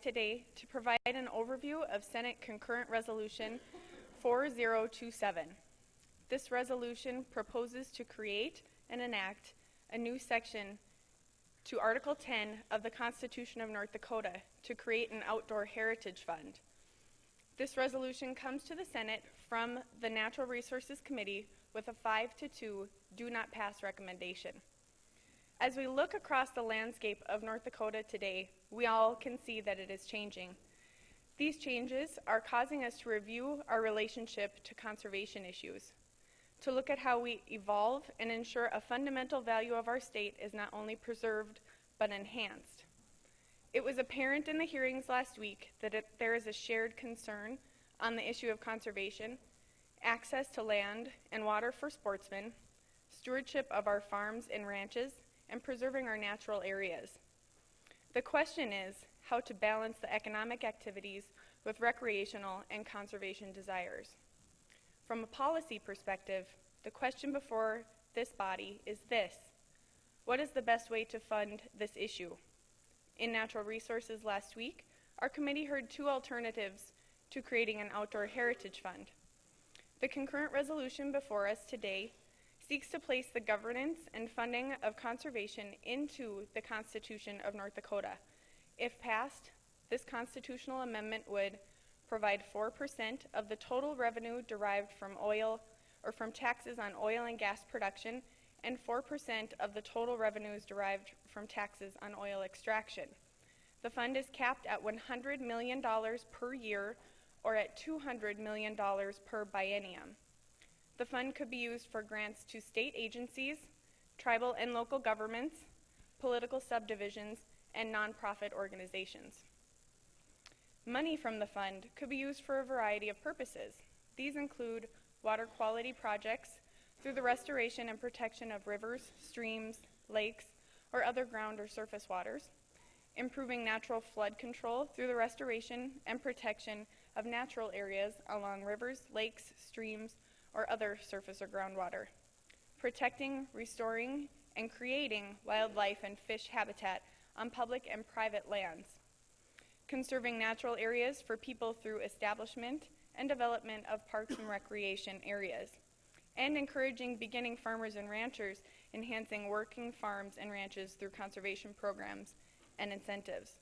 today to provide an overview of Senate Concurrent Resolution 4027. This resolution proposes to create and enact a new section to Article 10 of the Constitution of North Dakota to create an outdoor heritage fund. This resolution comes to the Senate from the Natural Resources Committee with a 5-2 do not pass recommendation. As we look across the landscape of North Dakota today, we all can see that it is changing. These changes are causing us to review our relationship to conservation issues, to look at how we evolve and ensure a fundamental value of our state is not only preserved, but enhanced. It was apparent in the hearings last week that there is a shared concern on the issue of conservation, access to land and water for sportsmen, stewardship of our farms and ranches, and preserving our natural areas. The question is how to balance the economic activities with recreational and conservation desires. From a policy perspective, the question before this body is this: what is the best way to fund this issue? In Natural Resources last week, our committee heard two alternatives to creating an outdoor heritage fund. The concurrent resolution before us today seeks to place the governance and funding of conservation into the Constitution of North Dakota. If passed, this constitutional amendment would provide 4% of the total revenue derived from oil or from taxes on oil and gas production and 4% of the total revenues derived from taxes on oil extraction. The fund is capped at $100 million per year or at $200 million per biennium. The fund could be used for grants to state agencies, tribal and local governments, political subdivisions, and nonprofit organizations. Money from the fund could be used for a variety of purposes. These include water quality projects through the restoration and protection of rivers, streams, lakes, or other ground or surface waters, improving natural flood control through the restoration and protection of natural areas along rivers, lakes, streams, or other surface or groundwater, protecting, restoring, and creating wildlife and fish habitat on public and private lands, conserving natural areas for people through establishment and development of parks and recreation areas, and encouraging beginning farmers and ranchers, enhancing working farms and ranches through conservation programs and incentives.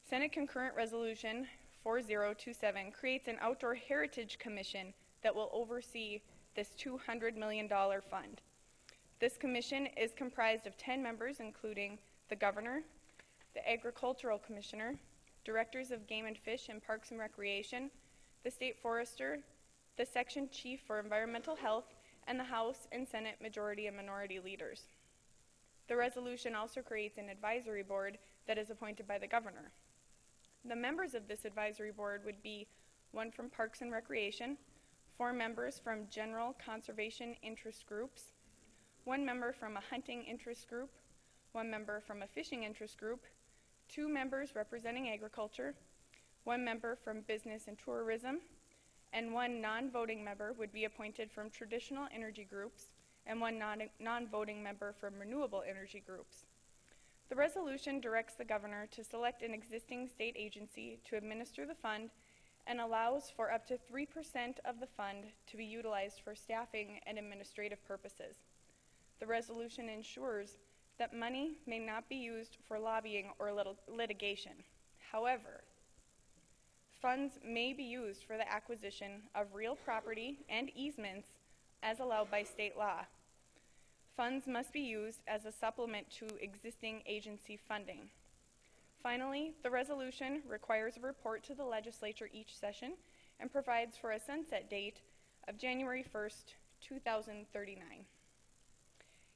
Senate Concurrent Resolution 4027 creates an Outdoor Heritage Commission that will oversee this $200 million fund. This commission is comprised of 10 members, including the governor, the agricultural commissioner, directors of game and fish and parks and recreation, the state forester, the section chief for environmental health, and the House and Senate majority and minority leaders. The resolution also creates an advisory board that is appointed by the governor. The members of this advisory board would be one from Parks and Recreation, 4 members from general conservation interest groups, 1 member from a hunting interest group, 1 member from a fishing interest group, 2 members representing agriculture, 1 member from business and tourism, and 1 non-voting member would be appointed from traditional energy groups, and 1 non-voting member from renewable energy groups. The resolution directs the governor to select an existing state agency to administer the fund and allows for up to 3% of the fund to be utilized for staffing and administrative purposes. The resolution ensures that money may not be used for lobbying or litigation. However, funds may be used for the acquisition of real property and easements as allowed by state law. Funds must be used as a supplement to existing agency funding. Finally, the resolution requires a report to the legislature each session and provides for a sunset date of January 1st, 2039.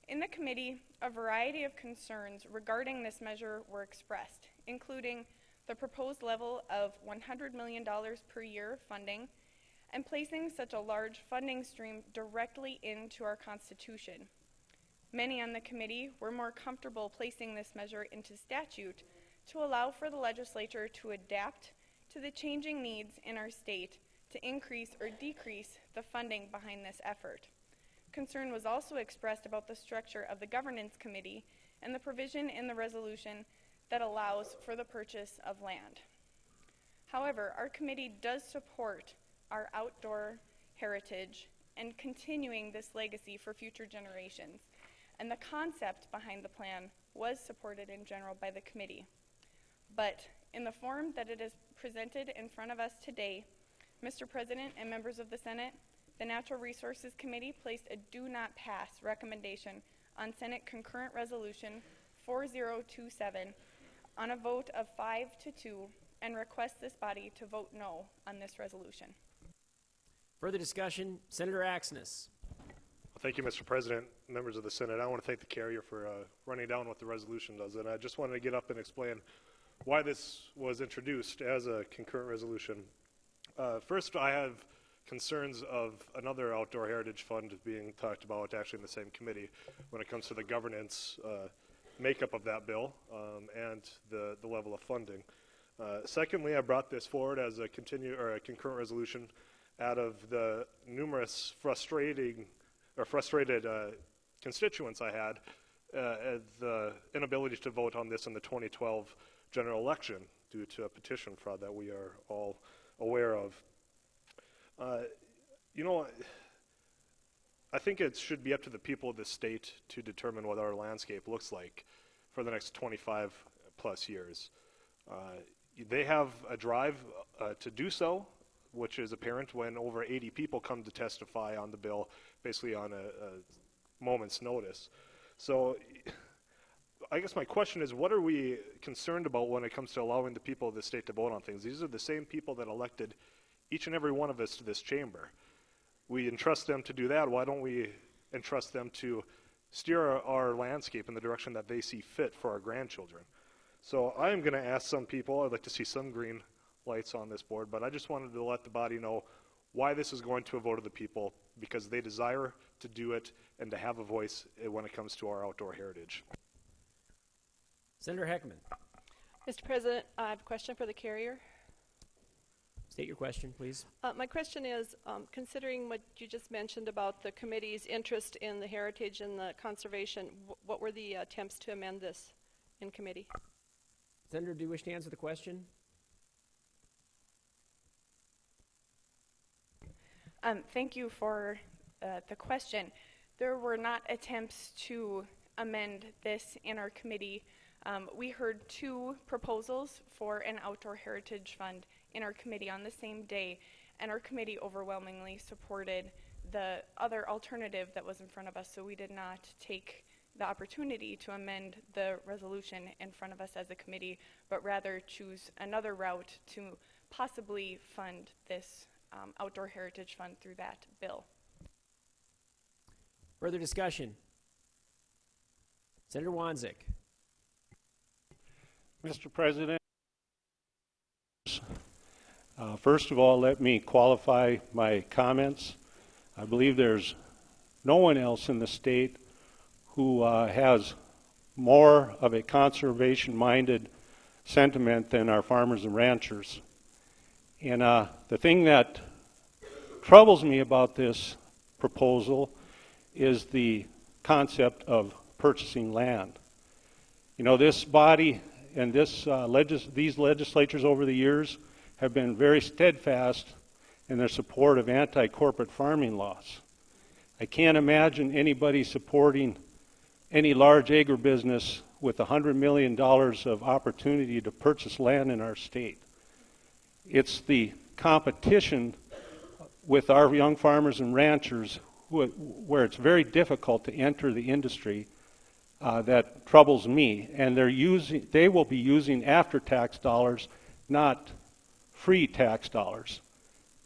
In the committee, a variety of concerns regarding this measure were expressed, including the proposed level of $100 million per year funding and placing such a large funding stream directly into our Constitution. Many on the committee were more comfortable placing this measure into statute to allow for the legislature to adapt to the changing needs in our state to increase or decrease the funding behind this effort. Concern was also expressed about the structure of the governance committee and the provision in the resolution that allows for the purchase of land. However, our committee does support our outdoor heritage and continuing this legacy for future generations. And the concept behind the plan was supported in general by the committee. But in the form that it is presented in front of us today, Mr. President and members of the Senate, the Natural Resources Committee placed a do not pass recommendation on Senate Concurrent Resolution 4027 on a vote of 5-2 and requests this body to vote no on this resolution. Further discussion, Senator Axness. Thank you, Mr. President, members of the Senate. I want to thank the carrier for running down what the resolution does, and I just wanted to get up and explain why this was introduced as a concurrent resolution. First, I have concerns of another outdoor heritage fund being talked about actually in the same committee when it comes to the governance makeup of that bill and the level of funding. Secondly, I brought this forward as a concurrent resolution out of the numerous frustrated constituents I had at the inability to vote on this in the 2012 general election due to a petition fraud that we are all aware of. You know, I think it should be up to the people of the state to determine what our landscape looks like for the next 25 plus years. They have a drive to do so, which is apparent when over 80 people come to testify on the bill, basically on a moment's notice. So I guess my question is, what are we concerned about when it comes to allowing the people of the state to vote on things? These are the same people that elected each and every one of us to this chamber. We entrust them to do that. Why don't we entrust them to steer our landscape in the direction that they see fit for our grandchildren? So I am going to ask some people, I'd like to see some green lights on this board, but I just wanted to let the body know why this is going to a vote of the people, because they desire to do it and to have a voice when it comes to our outdoor heritage. Senator Heckman. Mr. President, I have a question for the carrier. State your question, please. My question is, considering what you just mentioned about the committee's interest in the heritage and the conservation, what were the attempts to amend this in committee? Senator, do you wish to answer the question? Thank you for the question. There were not attempts to amend this in our committee. We heard two proposals for an outdoor heritage fund in our committee on the same day, and our committee overwhelmingly supported the other alternative that was in front of us, so we did not take the opportunity to amend the resolution in front of us as a committee, but rather choose another route to possibly fund this outdoor heritage fund through that bill. Further discussion. Senator Wanzik. Mr. President, first of all, let me qualify my comments. I believe there's no one else in the state who has more of a conservation-minded sentiment than our farmers and ranchers. And the thing that troubles me about this proposal is the concept of purchasing land. You know, this body and these legislatures over the years have been very steadfast in their support of anti-corporate farming laws. I can't imagine anybody supporting any large agribusiness with $100 million of opportunity to purchase land in our state. It's the competition with our young farmers and ranchers where it's very difficult to enter the industry that troubles me. And they will be using after-tax dollars, not free tax dollars,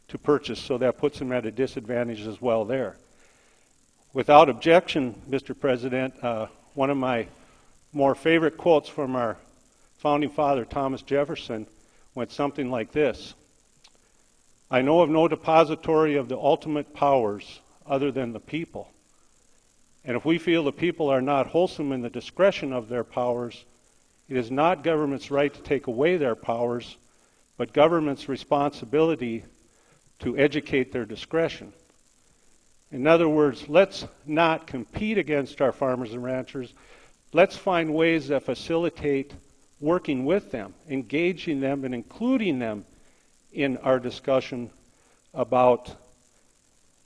to purchase, so that puts them at a disadvantage as well there. Without objection, Mr. President, one of my more favorite quotes from our founding father, Thomas Jefferson, went something like this: "I know of no depository of the ultimate powers other than the people. And if we feel the people are not wholesome in the discretion of their powers, it is not government's right to take away their powers, but government's responsibility to educate their discretion." In other words, let's not compete against our farmers and ranchers. Let's find ways that facilitate working with them, engaging them, and including them in our discussion about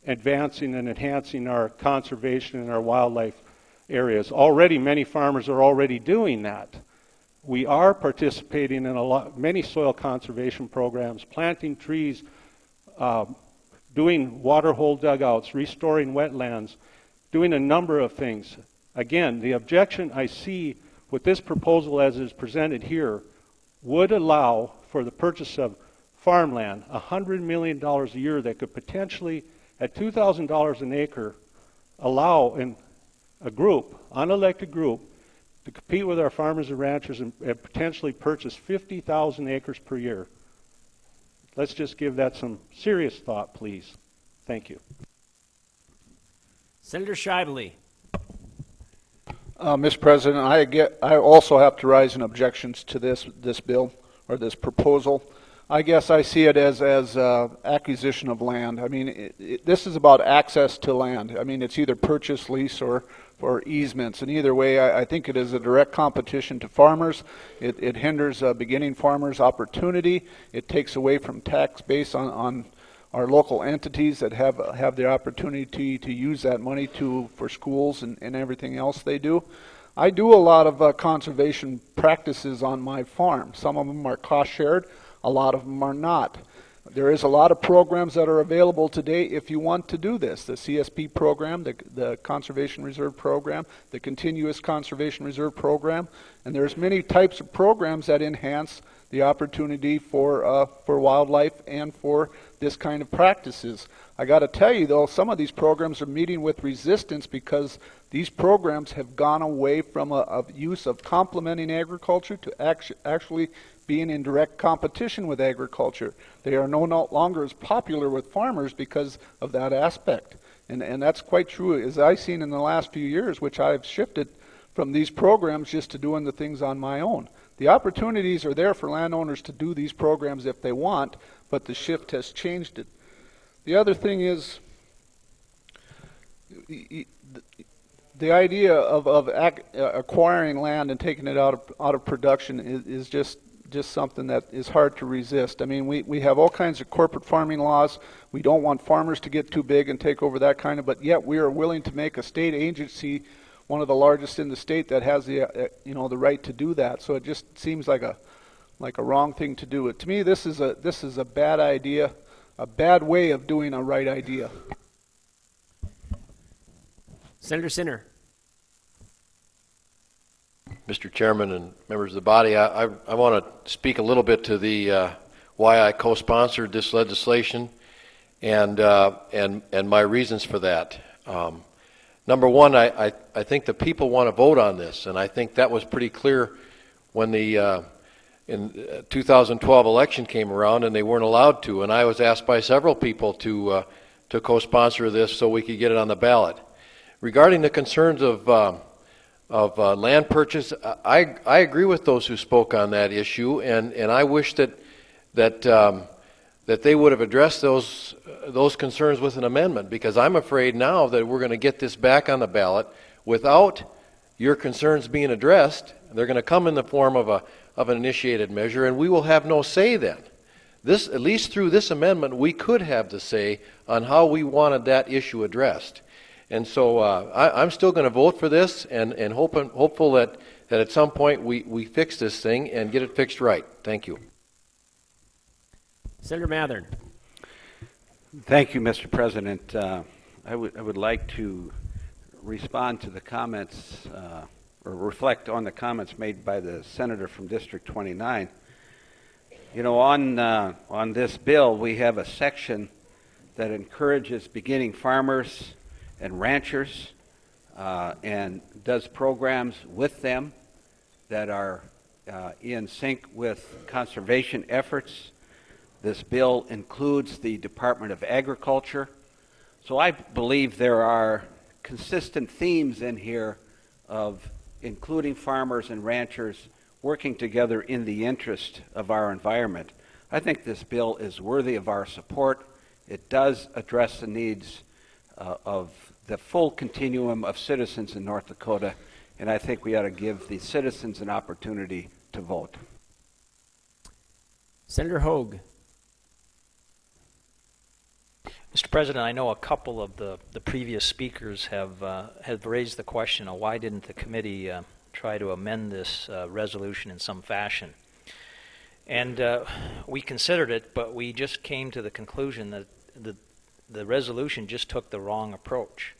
advancing and enhancing our conservation and our wildlife areas. Already, many farmers are already doing that. We are participating in many soil conservation programs, planting trees, doing water hole dugouts, restoring wetlands, doing a number of things. Again, the objection I see with this proposal as is presented here would allow for the purchase of farmland, $100 million a year that could potentially, at $2,000 an acre, allow a group, unelected group, to compete with our farmers and ranchers and potentially purchase 50,000 acres per year. Let's just give that some serious thought, please. Thank you. Senator Shively. Mr. President, I also have to rise in objections to this bill or this proposal. I guess I see it as acquisition of land. I mean, this is about access to land. I mean, it's either purchase, lease, or easements. And either way, I think it is a direct competition to farmers. It hinders beginning farmers' opportunity. It takes away from tax base on our local entities that have the opportunity to use that money for schools and everything else they do. I do a lot of conservation practices on my farm. Some of them are cost shared. A lot of them are not. There is a lot of programs that are available today if you want to do this. The CSP program, the Conservation Reserve Program, the Continuous Conservation Reserve Program, and there's many types of programs that enhance the opportunity for wildlife and for this kind of practices. I got to tell you though, some of these programs are meeting with resistance because these programs have gone away from a use of complementing agriculture to actually being in direct competition with agriculture. They are no longer as popular with farmers because of that aspect. And that's quite true, as I've seen in the last few years, which I've shifted from these programs just to doing the things on my own. The opportunities are there for landowners to do these programs if they want, but the shift has changed it. The other thing is the idea of acquiring land and taking it out of production is just something that is hard to resist. I mean, we have all kinds of corporate farming laws. We don't want farmers to get too big and take over that kind of, but yet we are willing to make a state agency one of the largest in the state that has the the right to do that. So it just seems like a wrong thing to do. To me, this is a bad idea, a bad way of doing a right idea. Senator Sinner. Mr. Chairman and members of the body, I want to speak a little bit to the why I co-sponsored this legislation and my reasons for that. Number one, I think the people want to vote on this, and I think that was pretty clear when the 2012 election came around and they weren't allowed to, and I was asked by several people to co-sponsor this so we could get it on the ballot. Regarding the concerns of land purchase, I agree with those who spoke on that issue, and I wish that they would have addressed those concerns with an amendment, because I'm afraid now that we're going to get this back on the ballot without your concerns being addressed. They're going to come in the form of an initiated measure, and we will have no say then. At least through this amendment, we could have the say on how we wanted that issue addressed. And so I'm still going to vote for this and hopeful that at some point we fix this thing and get it fixed right. Thank you. Senator Mathern. Thank you, Mr. President. I would like to respond to the comments or reflect on the comments made by the senator from District 29. You know, on this bill, we have a section that encourages beginning farmers and ranchers and does programs with them that are in sync with conservation efforts. This bill includes the Department of Agriculture. So I believe there are consistent themes in here of including farmers and ranchers working together in the interest of our environment. I think this bill is worthy of our support. It does address the needs of the full continuum of citizens in North Dakota, and I think we ought to give the citizens an opportunity to vote. Senator Hogue. Mr. President, I know a couple of the previous speakers have raised the question of why didn't the committee try to amend this resolution in some fashion. And we considered it, but we just came to the conclusion that the resolution just took the wrong approach.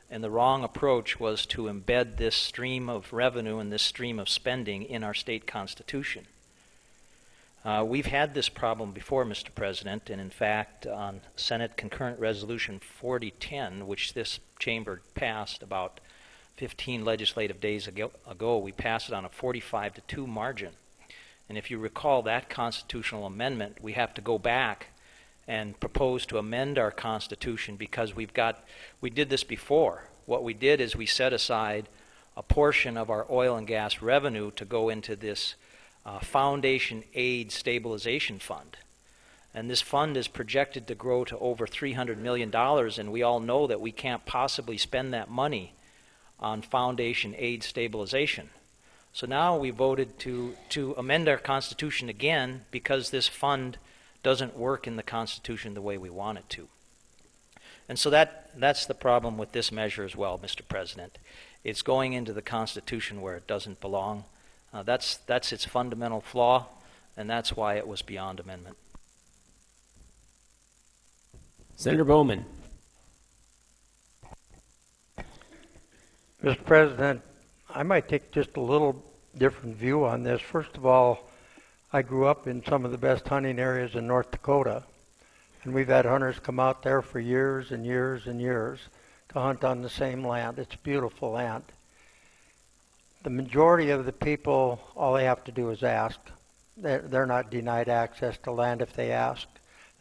And the wrong approach was to embed this stream of revenue and this stream of spending in our state constitution. We've had this problem before, Mr. President, and in fact, on Senate Concurrent Resolution 4010, which this chamber passed about 15 legislative days ago, we passed it on a 45-2 margin. And if you recall that constitutional amendment, we have to go back and propose to amend our Constitution because we did this before. What we did is we set aside a portion of our oil and gas revenue to go into this Foundation Aid Stabilization Fund. And this fund is projected to grow to over $300 million, and we all know that we can't possibly spend that money on Foundation Aid Stabilization. So now we voted to amend our Constitution again because this fund doesn't work in the Constitution the way we want it to. And so that's the problem with this measure as well, Mr. President. It's going into the Constitution where it doesn't belong. That's its fundamental flaw, and that's why it was beyond amendment. Senator Bowman. Mr. President, I might take just a little different view on this. First of all, I grew up in some of the best hunting areas in North Dakota, and we've had hunters come out there for years and years and years to hunt on the same land. It's beautiful land. The majority of the people, all they have to do is ask. They're not denied access to land if they ask.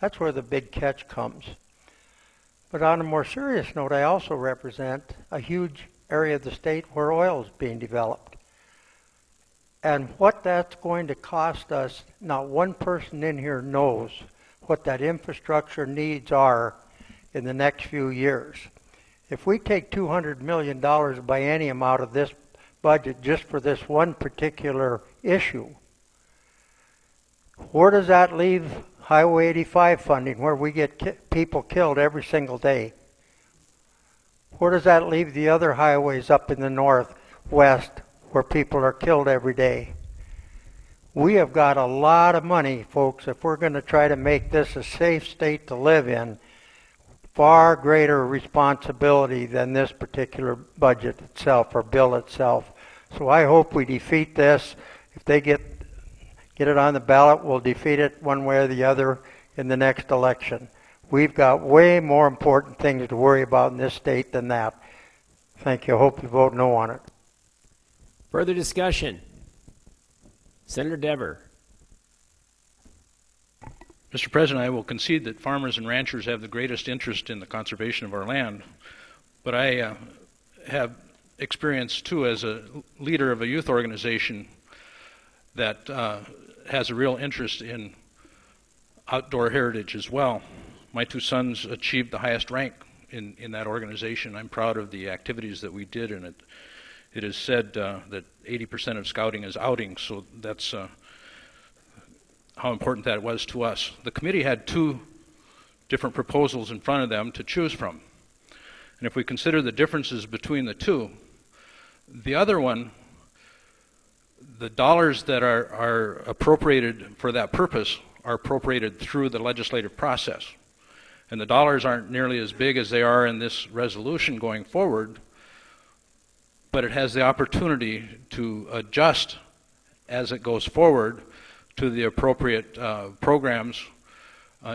That's where the big catch comes. But on a more serious note, I also represent a huge area of the state where oil is being developed. And what that's going to cost us, not one person in here knows what that infrastructure needs are in the next few years. If we take $200 million biennium out of this budget just for this one particular issue, where does that leave Highway 85 funding, where we get people killed every single day? Where does that leave the other highways up in the northwest where people are killed every day? We have got a lot of money, folks, if we're going to try to make this a safe state to live in. Far greater responsibility than this particular budget itself or bill itself. So I hope we defeat this. If they get it on the ballot, we'll defeat it one way or the other in the next election. We've got way more important things to worry about in this state than that. Thank you. I hope you vote no on it. Further discussion. Senator Dever. Mr. President, I will concede that farmers and ranchers have the greatest interest in the conservation of our land, but I have experience too as a leader of a youth organization that has a real interest in outdoor heritage as well. My two sons achieved the highest rank in that organization. I'm proud of the activities that we did in it. It is said that 80% of scouting is outing, so that's how important that was to us. The committee had two different proposals in front of them to choose from. And if we consider the differences between the two, the other one, the dollars that are appropriated for that purpose are appropriated through the legislative process. And the dollars aren't nearly as big as they are in this resolution going forward, but it has the opportunity to adjust as it goes forward to the appropriate programs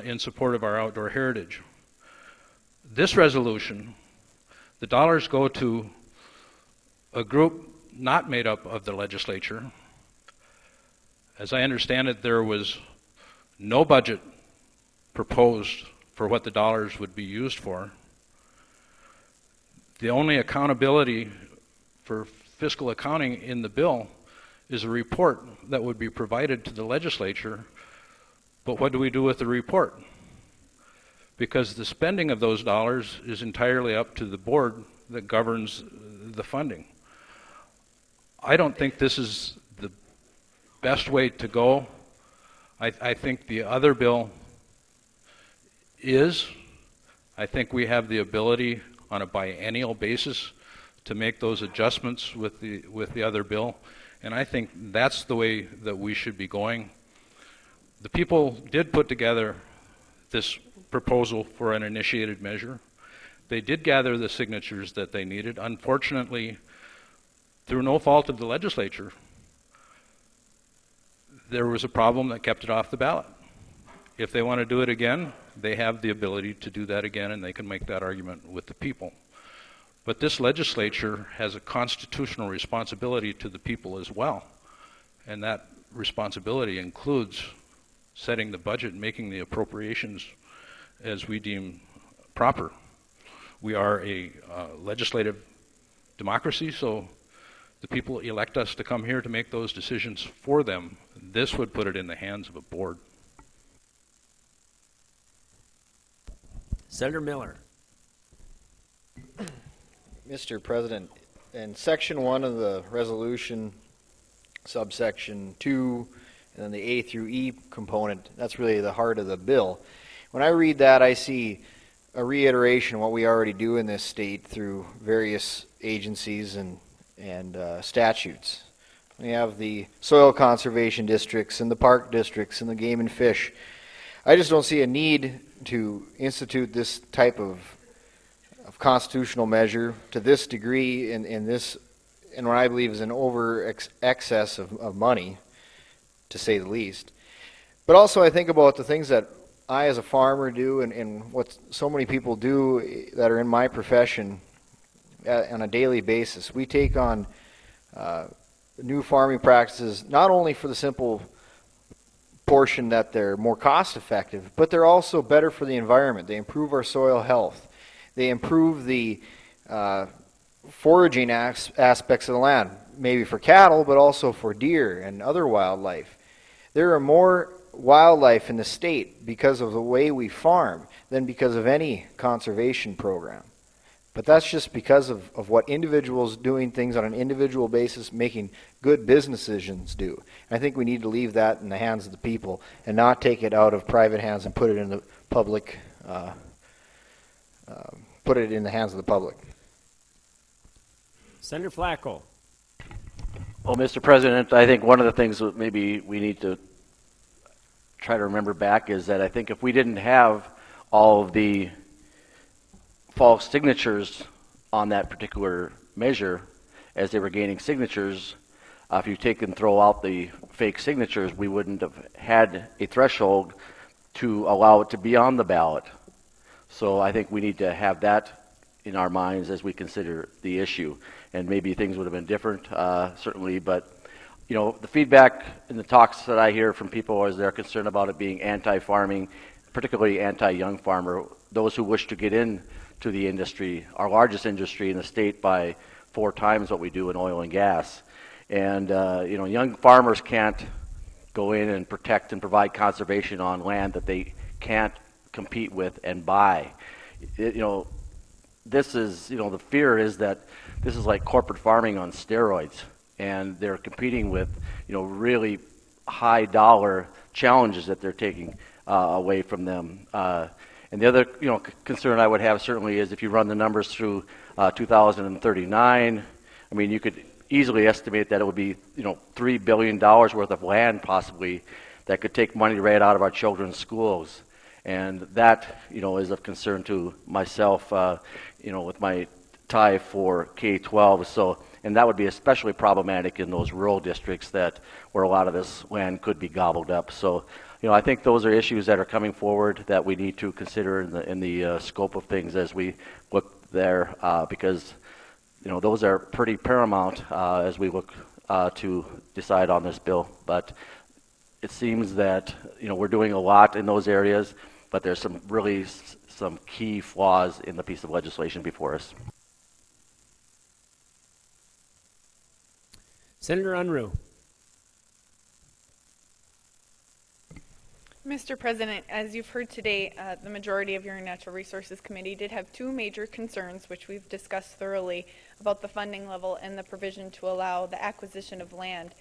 in support of our outdoor heritage. This resolution, the dollars go to a group not made up of the legislature. As I understand it, there was no budget proposed for what the dollars would be used for. The only accountability for fiscal accounting in the bill is a report that would be provided to the legislature, but what do we do with the report? Because the spending of those dollars is entirely up to the board that governs the funding. I don't think this is the best way to go. I think the other bill is. I think we have the ability on a biennial basis to make those adjustments with the other bill, and I think that's the way that we should be going. The people did put together this proposal for an initiated measure. They did gather the signatures that they needed. Unfortunately, through no fault of the legislature, there was a problem that kept it off the ballot. If they want to do it again, they have the ability to do that again, and they can make that argument with the people. But this legislature has a constitutional responsibility to the people as well, and that responsibility includes setting the budget and making the appropriations as we deem proper. We are a legislative democracy, so the people elect us to come here to make those decisions for them. This would put it in the hands of a board. Senator Miller. Mr. President, in section 1 of the resolution, subsection 2, and then the A through E component, that's really the heart of the bill. When I read that, I see a reiteration of what we already do in this state through various agencies and statutes. We have the soil conservation districts and the park districts and the game and fish. I just don't see a need to institute this type of constitutional measure to this degree in what I believe is an excess of money, to say the least. But also I think about the things that I as a farmer do and what so many people do that are in my profession on a daily basis. We take on new farming practices not only for the simple portion that they're more cost effective, but they're also better for the environment. They improve our soil health. They improve the foraging aspects of the land, maybe for cattle, but also for deer and other wildlife. There are more wildlife in the state because of the way we farm than because of any conservation program. But that's just because of what individuals doing things on an individual basis, making good business decisions do. I think we need to leave that in the hands of the people and not take it out of private hands and put it in the public. Put it in the hands of the public. Senator Flacco. Well, Mr. President, I think one of the things that maybe we need to try to remember back is that I think if we didn't have all of the false signatures on that particular measure as they were gaining signatures, if you take and throw out the fake signatures, we wouldn't have had a threshold to allow it to be on the ballot. So I think we need to have that in our minds as we consider the issue. And maybe things would have been different, certainly, but you know, the feedback in the talks that I hear from people is they're concerned about it being anti-farming, particularly anti-young farmer, those who wish to get into the industry, our largest industry in the state by 4 times what we do in oil and gas. And you know, young farmers can't go in and protect and provide conservation on land that they can't compete with and buy. You know, this is, you know, the fear is that this is like corporate farming on steroids, and they're competing with, you know, really high dollar challenges that they're taking away from them. And the other, you know, concern I would have certainly is if you run the numbers through 2039, I mean, you could easily estimate that it would be, you know, $3 billion worth of land possibly that could take money right out of our children's schools. And that, you know, is of concern to myself, you know, with my tie for K-12. So, and that would be especially problematic in those rural districts that where a lot of this land could be gobbled up. So, you know, I think those are issues that are coming forward that we need to consider in the scope of things as we look there, because, you know, those are pretty paramount as we look to decide on this bill. But it seems that, you know, we're doing a lot in those areas, but there's some key flaws in the piece of legislation before us. Senator Unruh. Mr. President, as you've heard today, the majority of your Natural Resources Committee did have 2 major concerns, which we've discussed thoroughly, about the funding level and the provision to allow the acquisition of land.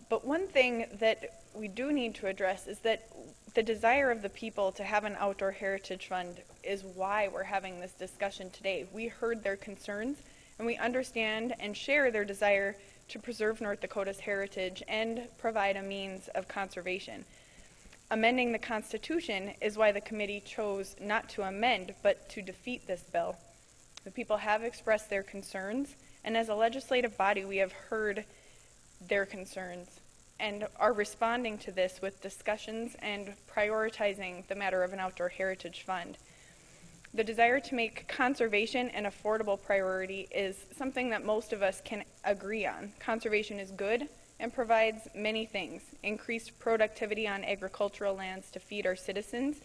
But one thing that we do need to address is that the desire of the people to have an outdoor heritage fund is why we're having this discussion today. We heard their concerns, and we understand and share their desire to preserve North Dakota's heritage and provide a means of conservation. Amending the Constitution is why the committee chose not to amend, but to defeat this bill. The people have expressed their concerns, and as a legislative body, we have heard their concerns and are responding to this with discussions and prioritizing the matter of an outdoor heritage fund. The desire to make conservation an affordable priority is something that most of us can agree on. Conservation is good and provides many things: increased productivity on agricultural lands to feed our citizens,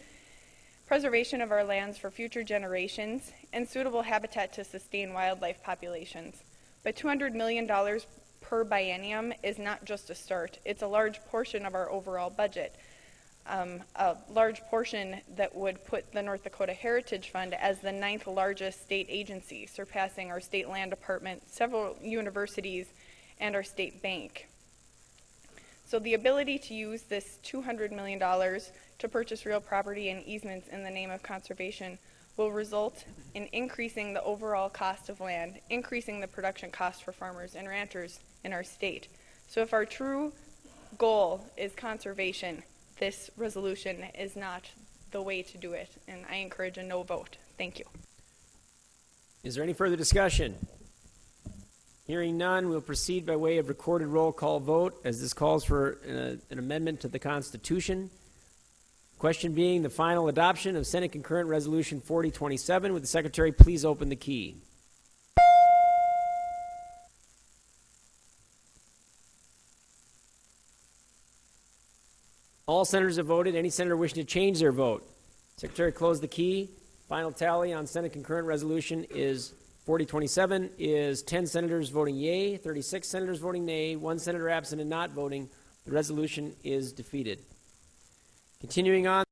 preservation of our lands for future generations, and suitable habitat to sustain wildlife populations. But $200 million per biennium is not just a start. It's a large portion of our overall budget. A large portion that would put the North Dakota Heritage Fund as the 9th largest state agency, surpassing our state land department, several universities, and our state bank. So the ability to use this $200 million to purchase real property and easements in the name of conservation will result in increasing the overall cost of land, increasing the production cost for farmers and ranchers in our state. So if our true goal is conservation, this resolution is not the way to do it, and I encourage a no vote. Thank you. Is there any further discussion? Hearing none, we'll proceed by way of recorded roll call vote, as this calls for an amendment to the Constitution. Question being the final adoption of Senate Concurrent Resolution 4027. Would the Secretary please open the key? All senators have voted. Any senator wishing to change their vote? Secretary, close the key. Final tally on Senate Concurrent Resolution is 4027 is 10 senators voting yea, 36 senators voting nay, 1 senator absent and not voting. The resolution is defeated. Continuing on.